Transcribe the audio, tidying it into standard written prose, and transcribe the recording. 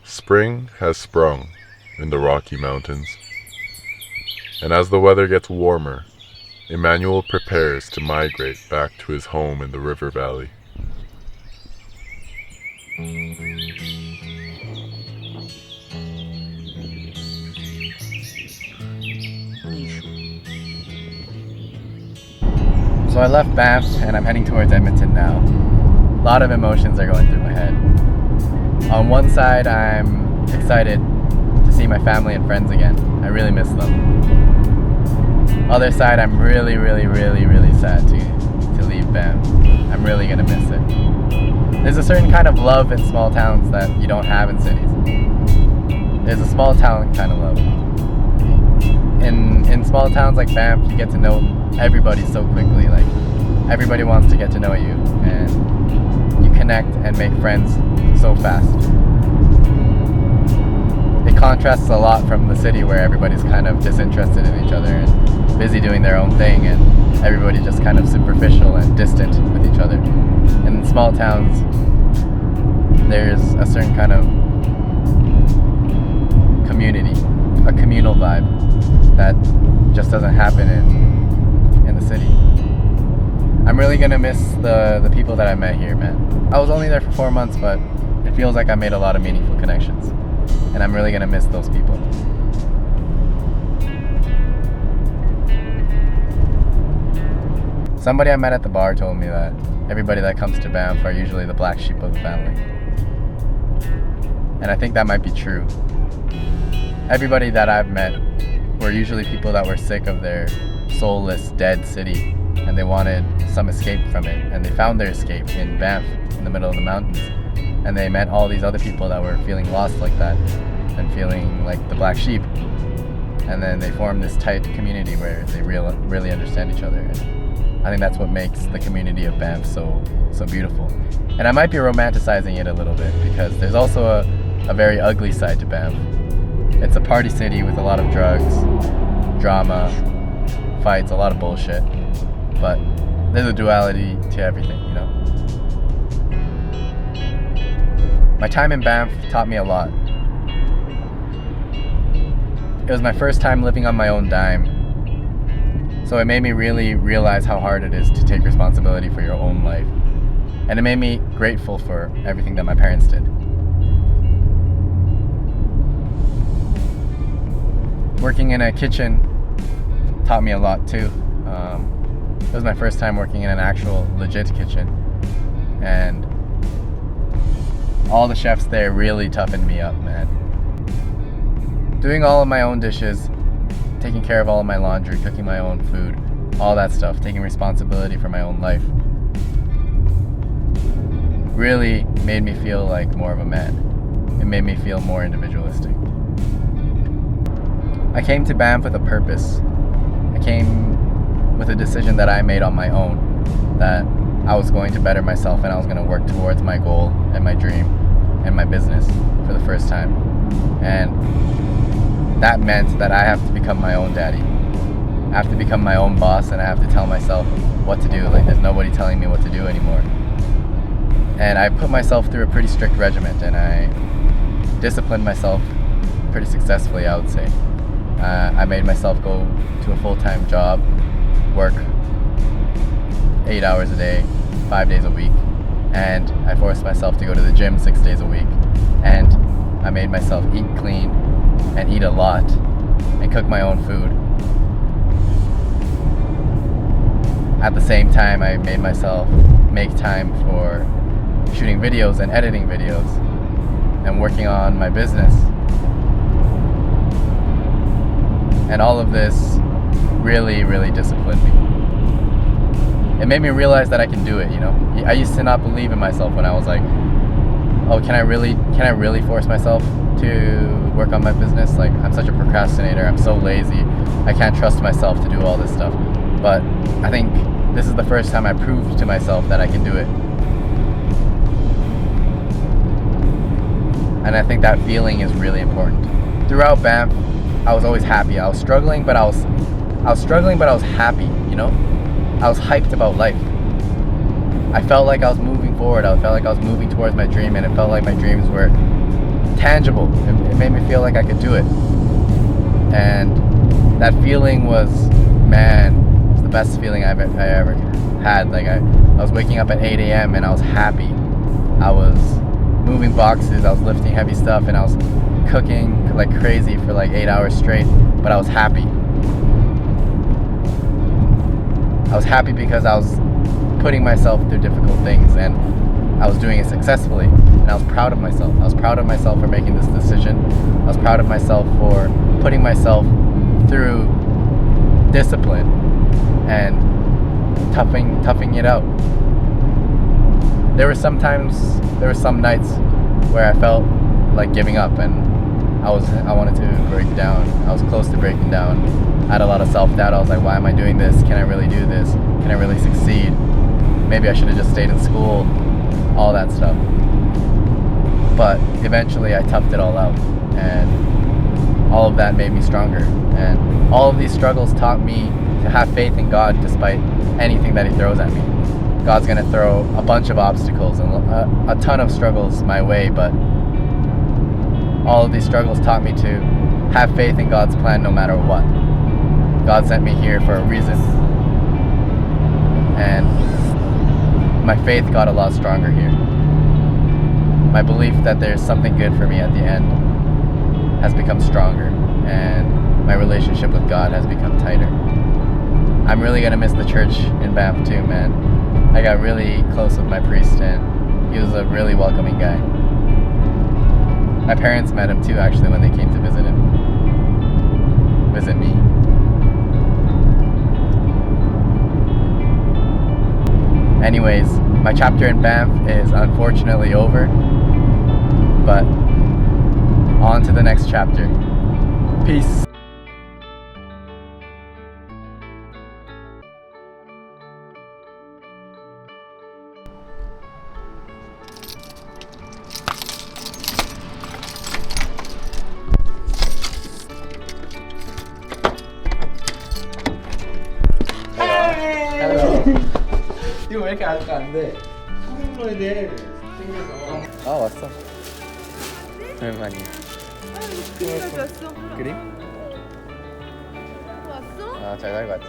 Spring has sprung in the Rocky Mountains, and as the weather gets warmer, Emmanuel prepares to migrate back to his home in the river valley. So I left Banff and I'm heading towards Edmonton now. A lot of emotions are going through my head. On one side, I'm excited to see my family and friends again. I really miss them. Other side, I'm really sad to leave Banff. I'm really gonna miss it. There's a certain kind of love in small towns that you don't have in cities. There's a small town kind of love. In small towns like Banff, you get to know everybody so quickly. Like, everybody wants to get to know you, and you connect and make friends so fast. It contrasts a lot from the city where everybody's kind of disinterested in each other and busy doing their own thing, and everybody's just kind of superficial and distant with each other. In small towns, there's a certain kind of community, a communal vibe that just doesn't happen in the city. I'm really gonna miss the people that I met here, man. I was only there for 4 months, but it feels like I made a lot of meaningful connections, and I'm really gonna miss those people. Somebody I met at the bar told me that everybody that comes to Banff are usually the black sheep of the family. And I think that might be true. Everybody that I've met were usually people that were sick of their soulless, dead city, and they wanted some escape from it. And they found their escape in Banff, in the middle of the mountains. And they met all these other people that were feeling lost like that, and feeling like the black sheep. And then they formed this tight community where they really understand each other. And I think that's what makes the community of Banff so beautiful. And I might be romanticizing it a little bit, because there's also a very ugly side to Banff. It's a party city with a lot of drugs, drama, fights, a lot of bullshit. But there's a duality to everything, you know? My time in Banff taught me a lot. It was my first time living on my own dime. So it made me really realize how hard it is to take responsibility for your own life. And it made me grateful for everything that my parents did. Working in a kitchen taught me a lot too. It was my first time working in an actual legit kitchen, and all the chefs there really toughened me up, man. Doing all of my own dishes, taking care of all of my laundry, cooking my own food, all that stuff, taking responsibility for my own life, really made me feel like more of a man. It made me feel more individualistic. I came to Banff with a purpose. I came with a decision that I made on my own, that I was going to better myself and I was going to work towards my goal and my dream and my business for the first time. And that meant that I have to become my own daddy. I have to become my own boss, and I have to tell myself what to do. Like, there's nobody telling me what to do anymore. And I put myself through a pretty strict regimen, and I disciplined myself pretty successfully, I would say. I made myself go to a full-time job, work 8 hours a day, 5 days a week, and I forced myself to go to the gym 6 days a week, and I made myself eat clean and eat a lot and cook my own food. At the same time, I made myself make time for shooting videos and editing videos and working on my business. And all of this really disciplined me. It made me realize that I can do it, you know? I used to not believe in myself when I was like, oh, can I really force myself to work on my business? Like, I'm such a procrastinator, I'm so lazy, I can't trust myself to do all this stuff. But I think this is the first time I proved to myself that I can do it. And I think that feeling is really important. Throughout Banff, I was always happy. I was struggling, but I was happy, you know? I was hyped about life. I felt like I was moving forward. I felt like I was moving towards my dream, and it felt like my dreams were tangible. It made me feel like I could do it. And that feeling was, man, it's the best feeling I ever had. Like I was waking up at 8 a.m. and I was happy. I was moving boxes, I was lifting heavy stuff, and I was cooking like crazy for like 8 hours straight, but I was happy. I was happy because I was putting myself through difficult things, and I was doing it successfully, and I was proud of myself. I was proud of myself for making this decision. I was proud of myself for putting myself through discipline and toughing it out. There were some nights where I felt like giving up, and I wanted to break down. I was close to breaking down. I had a lot of self-doubt. I was like, why am I doing this? Can I really do this? Can I really succeed? Maybe I should have just stayed in school. All that stuff. But eventually I toughed it all out, and all of that made me stronger. And all of these struggles taught me to have faith in God despite anything that He throws at me. God's gonna throw a bunch of obstacles and a ton of struggles my way, but all of these struggles taught me to have faith in God's plan no matter what. God sent me here for a reason, and my faith got a lot stronger here. My belief that there's something good for me at the end has become stronger, and my relationship with God has become tighter. I'm really gonna miss the church in Banff too, man. I got really close with my priest, and he was a really welcoming guy. My parents met him too, actually, when they came to visit me. Anyways, my chapter in Banff is unfortunately over, but on to the next chapter. Peace. 이거 왜 이렇게 아직 안 돼? 소금물에 대해 생겨서. 왔어. 얼마니? 그림까지 왔어. 그림? 왔어? 잘 갈 것 같지?